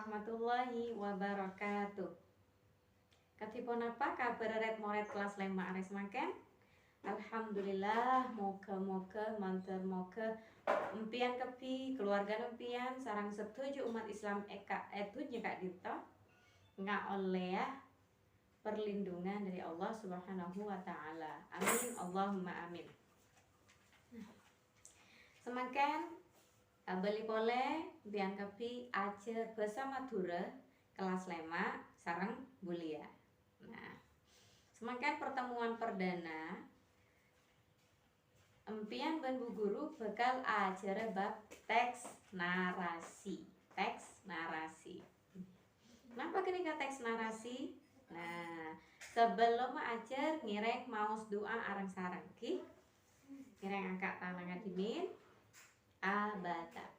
warahmatullahi wabarakatuh. Katipun apa kabar red moret kelas 5 ares makan? Alhamdulillah, moga-moga mantar moga empian kepi keluarga empian sarang setuju umat Islam eka etunya Kak Dito nggak oleh ya perlindungan dari Allah Subhanahu wa taala. Amin Allahumma amin. Semakin beli boleh biangkapi acer bahasa Madura kelas 5 sarang bulia. Nah, semakin pertemuan perdana empian dan bu guru bakal ajar bab teks narasi. Teks narasi. Kenapa ketika teks narasi? Nah, sebelum ajar ngireng maus doa arang sarang ki. Ngireng angkat tangan dimin. Abada.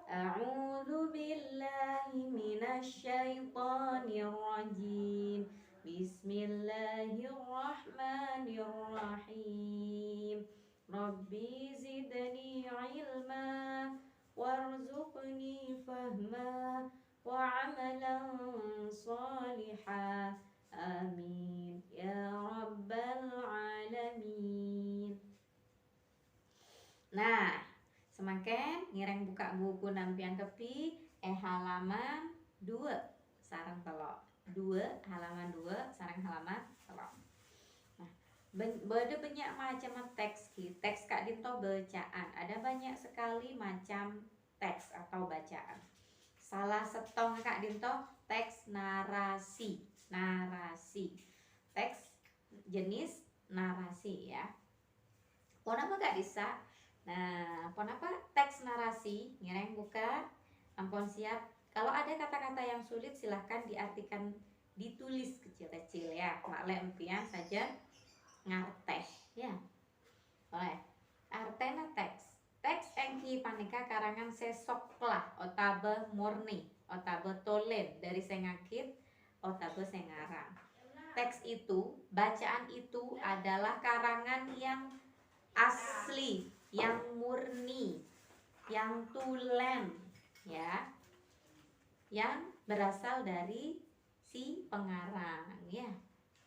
A'udzu billahi minasy syaithanir rajim. Bismillahirrahmanirrahim. Rabbi zidni ilma warzuqni fahma wa amalan salihah. Amin ya rabbal alamin. Nah, semakin ngireng buka buku nampian kepi halaman 2 sarang telok 2 halaman 2 sarang halaman telok. Nah, beda banyak macam teks teks Kak Dinto bacaan. Ada banyak sekali macam teks atau bacaan. Salah setong Kak Dinto teks narasi. Narasi. Teks jenis narasi ya. Kenapa Kak Disa? Nah, kenapa teks narasi? Ngireng buka, ampun siap. Kalau ada kata-kata yang sulit silahkan diartikan, ditulis kecil-kecil ya. Maklum empian saja ngarteh ya. Oleh artena teks. Teks engki panika karangan sesoklah otabe murni, otabe tolen dari sengakit, otabe sengarang. Teks itu, bacaan itu adalah karangan yang asli, yang murni, yang tulen ya, yang berasal dari si pengarang ya.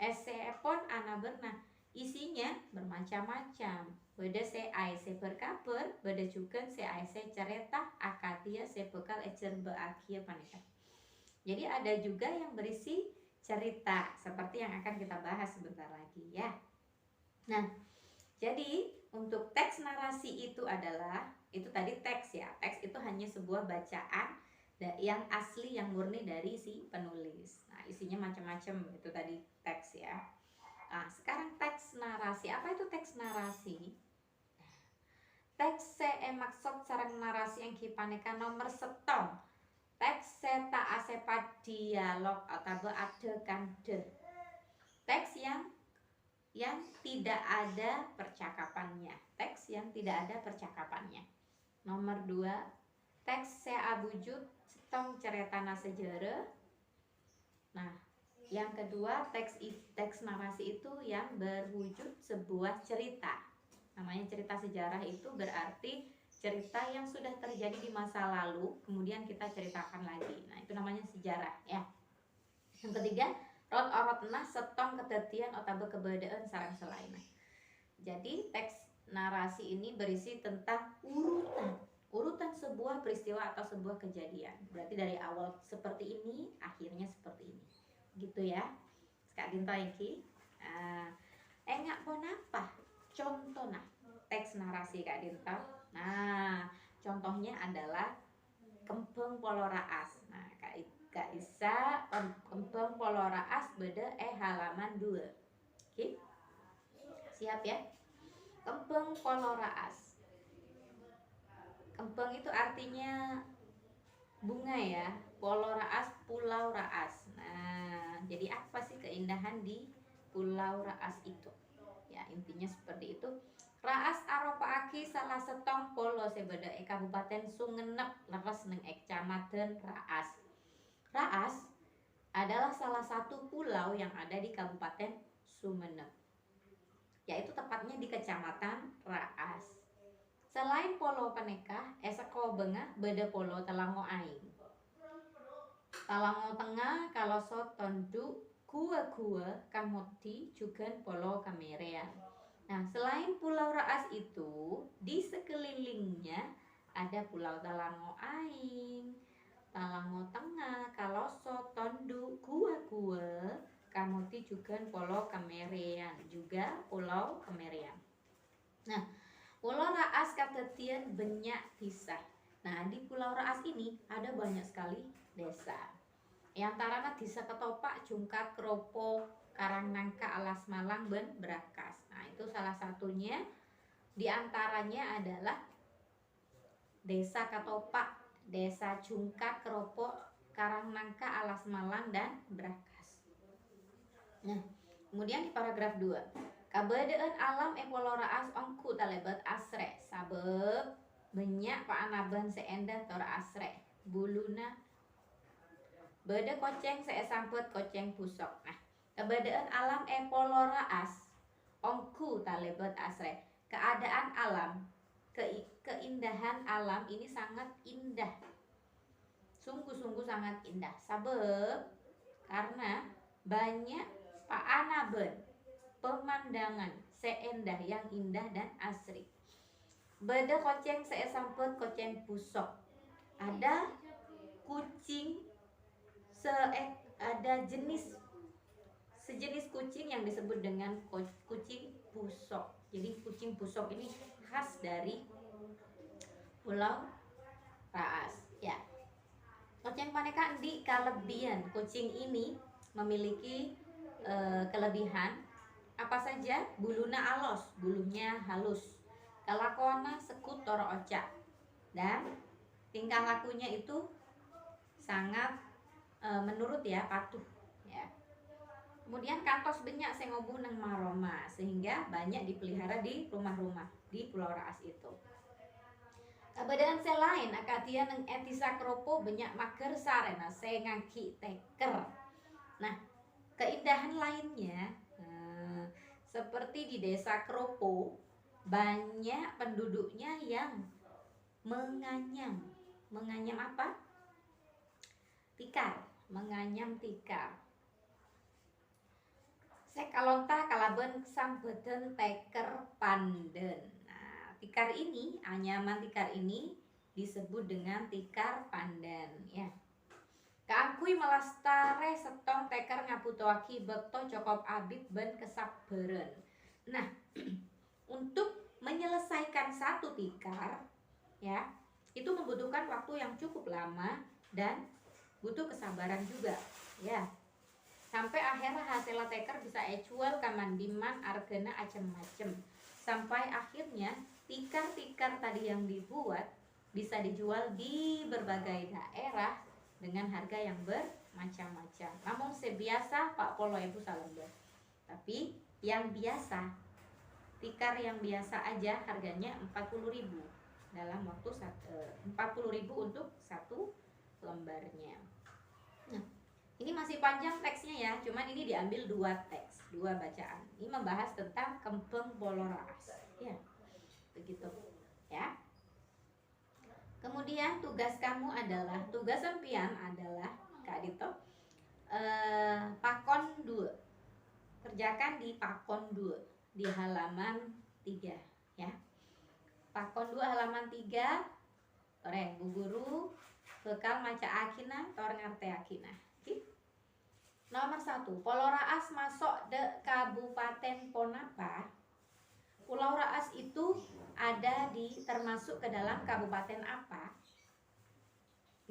Esai pun ana berna isinya bermacam-macam. Beda seai se berkabar, beda juga seai se cerita akatia se bekal ecer beakia panika. Jadi ada juga yang berisi cerita seperti yang akan kita bahas sebentar lagi ya. Nah, jadi untuk teks narasi itu adalah, itu tadi teks ya. Teks itu hanya sebuah bacaan yang asli, yang murni dari si penulis. Nah, isinya macam-macam, itu tadi teks ya. Nah, sekarang teks narasi. Apa itu teks narasi? Teks maksud sarang narasi yang kipaneka nomor setong. Teks tak asepat dialog atau adegan de. Teks yang tidak ada percakapannya. Teks yang tidak ada percakapannya. Nomor 2, teks seabujud setong ceritana sejarah. Nah, yang kedua teks narasi itu yang berwujud sebuah cerita. Namanya cerita sejarah itu berarti cerita yang sudah terjadi di masa lalu kemudian kita ceritakan lagi. Nah, itu namanya sejarah ya. Yang ketiga, rot-orotna setong kedatian otabe keberadaan sarang selain. Jadi teks narasi ini berisi tentang urutan sebuah peristiwa atau sebuah kejadian. Berarti dari awal seperti ini, akhirnya seperti ini. Gitu ya. Kak Dinto iki. Enggak pun apa? Contohnya teks narasi Kak Dinto. Nah, contohnya adalah Kembang Poloraas. Nah, Kak Isa Kembang Poloraas beda halaman 2. Oke. Siap ya? Kembang Poloraas. Kembang itu artinya bunga ya. Poloraas pulau raas. Nah, jadi apa sih keindahan di Pulau Raas itu? Ya, intinya seperti itu. Raas aropa aki salah setong polo sebeda Kabupaten Sungenep leres neng Kecamatan Raas. Raas adalah salah satu pulau yang ada di Kabupaten Sumenep, yaitu tepatnya di Kecamatan Raas. Selain polo penekah, eseko bengah beda polo telango aing. Talango tengah kalau so tondu gua-gua kamoti juga polo kamerean. Nah, selain Pulau Raas itu, di sekelilingnya ada Pulau Talango Aing, Talango Tengah, Kaloso, Tondu, Gua-Gua, Kamoti juga Pulau Kamerean, juga Pulau Kamerean. Nah, Pulau Raas katetian banyak pisah. Nah, di Pulau Raas ini ada banyak sekali desa. Yang antaranya desa Ketopak, Jungkat, Kropo, Karangnangka, Alas Malang, dan Brakas. Nah, itu salah satunya. Di antaranya adalah Desa Ketopak, Desa Jungkat, Kropo, Karangnangka, Alas Malang, dan Brakas. Nah, kemudian di paragraf 2, kabedean alam Pulau Raas ongku talebet asre sabab banyak paanaban seendah tor asre buluna beda koceng saya sampet koceng pusok. Nah, keberadaan alam Pulau Raas ongku talebet asre, keadaan alam, keindahan alam ini sangat indah, sungguh-sungguh sangat indah. Sebab karena banyak paanaben pemandangan seendah yang indah dan asri. Beda koceng saya sampet koceng pusok, ada kucing ada sejenis kucing yang disebut dengan kucing pusok. Jadi kucing pusok ini khas dari Pulau Raas ya. Kucing maneka di kelebihan kucing ini memiliki kelebihan apa saja? Buluna alos, bulunya halus, kelakuannya sekut toro ocak, dan tingkah lakunya itu sangat menurut ya patuh ya. Kemudian kantos banyak sengobu neng maroma, sehingga banyak dipelihara di rumah-rumah di Pulau Raas itu. Keberadaan selain akatia neng etisa kropo banyak mager sarena sengaki teker. Nah, keindahan lainnya seperti di desa Kropo banyak penduduknya yang menganyam apa? Tikar, menganyam tikar. Sekalonta kalaben sambeden teker panden. Nah, tikar ini, anyaman tikar ini disebut dengan tikar pandan ya. Kaangkui melastare setong teker ngaputoaki bekto cokop abit ben kesaberen. Nah, untuk menyelesaikan satu tikar ya, itu membutuhkan waktu yang cukup lama dan butuh kesabaran juga ya. Sampai akhirnya hasil teker bisa jual kamandiman argana acem-macem. Sampai akhirnya tikar-tikar tadi yang dibuat bisa dijual di berbagai daerah dengan harga yang bermacam-macam. Namun sebiasa Pak Polo Ibu Salemba. Tapi yang biasa, tikar yang biasa aja harganya 40.000 dalam waktu 40.000 untuk satu lembarnya. Nah, ini masih panjang teksnya ya, cuman ini diambil 2 teks, 2 bacaan. Ini membahas tentang Kempeng Pulau Raas. Ya, begitu ya. Kemudian tugas kamu adalah, tugas sempian adalah Kak Dito, Pakon 2. Kerjakan di Pakon 2 di halaman 3 ya. Pakon 2 halaman 3. Ore Bu Guru bekal maca akina tor ngarte akina. Nomor 1, Pulau Raas masuk de Kabupaten Ponapa. Pulau Raas itu ada termasuk ke dalam kabupaten apa?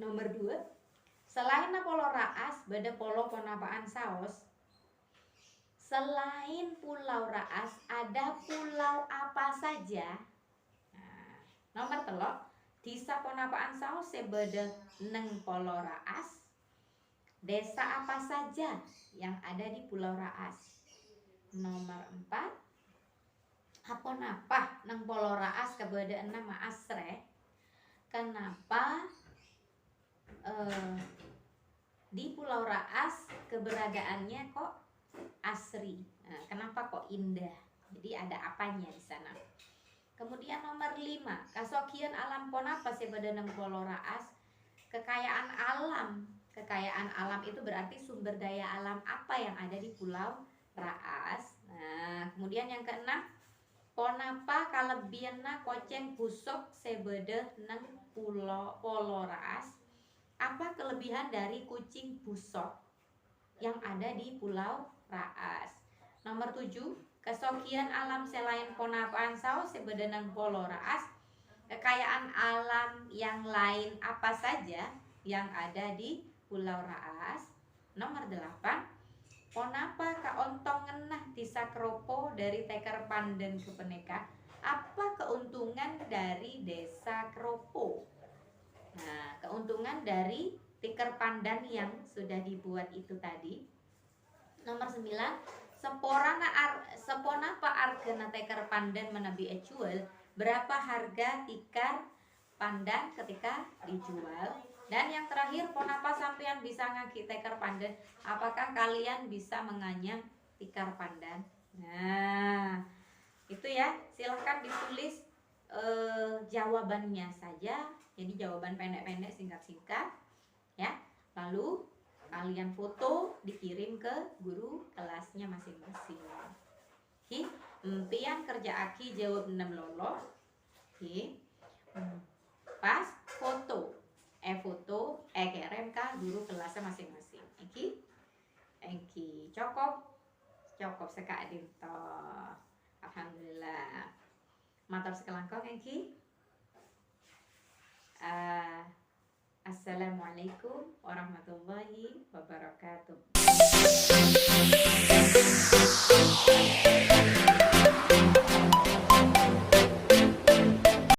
Nomor 2, selain Pulau Raas beda Pulau Ponapaan saos. Selain Pulau Raas ada pulau apa saja? Nah, nomor 3, desa Ponapaan saos sebeda neng Pulau Raas. Desa apa saja yang ada di Pulau Raas? Nomor 4, apa napa nang Pulau Raas keberadaan nama asre? Kenapa di Pulau Raas keberadaannya kok asri? Nah, kenapa kok indah? Jadi ada apanya di sana? Kemudian nomor 5, kasokian alam ponapa sebeda nang Pulau Raas? Kekayaan alam Kekayaan alam itu berarti sumber daya alam apa yang ada di Pulau Raas. Nah, kemudian yang keenam, ponapa kalebianna koceng busok sebede neng Pulau Raas. Apa kelebihan dari kucing busok yang ada di Pulau Raas? Nomor 7, kesokian alam selain ponapaan sao sebede neng Pulau Raas. Kekayaan alam yang lain apa saja yang ada di Pulau Raas? Nomor 8, ponapa kaontong ngenah tisa kropo dari Teker Pandan ke Peneka. Apa keuntungan dari desa Kropo? Nah, keuntungan dari Teker Pandan yang sudah dibuat itu tadi. Nomor 9, seponapa argena Teker Pandan menebi ejual. Berapa harga tikar pandan ketika dijual? Dan yang terakhir, ponapa sampean bisa ngagi tikar pandan? Apakah kalian bisa menganyam tikar pandan? Nah, itu ya. Silahkan ditulis jawabannya saja. Jadi jawaban pendek-pendek, singkat-singkat, ya. Lalu kalian foto, dikirim ke guru kelasnya masing-masing. Oke, pian kerja aki jawab 6 lolo. Oke, pas foto kirim ke guru kelasnya masing-masing. Oke, cukup sekadin toh. Alhamdulillah. Matur sekelangkong Assalamualaikum warahmatullahi wabarakatuh.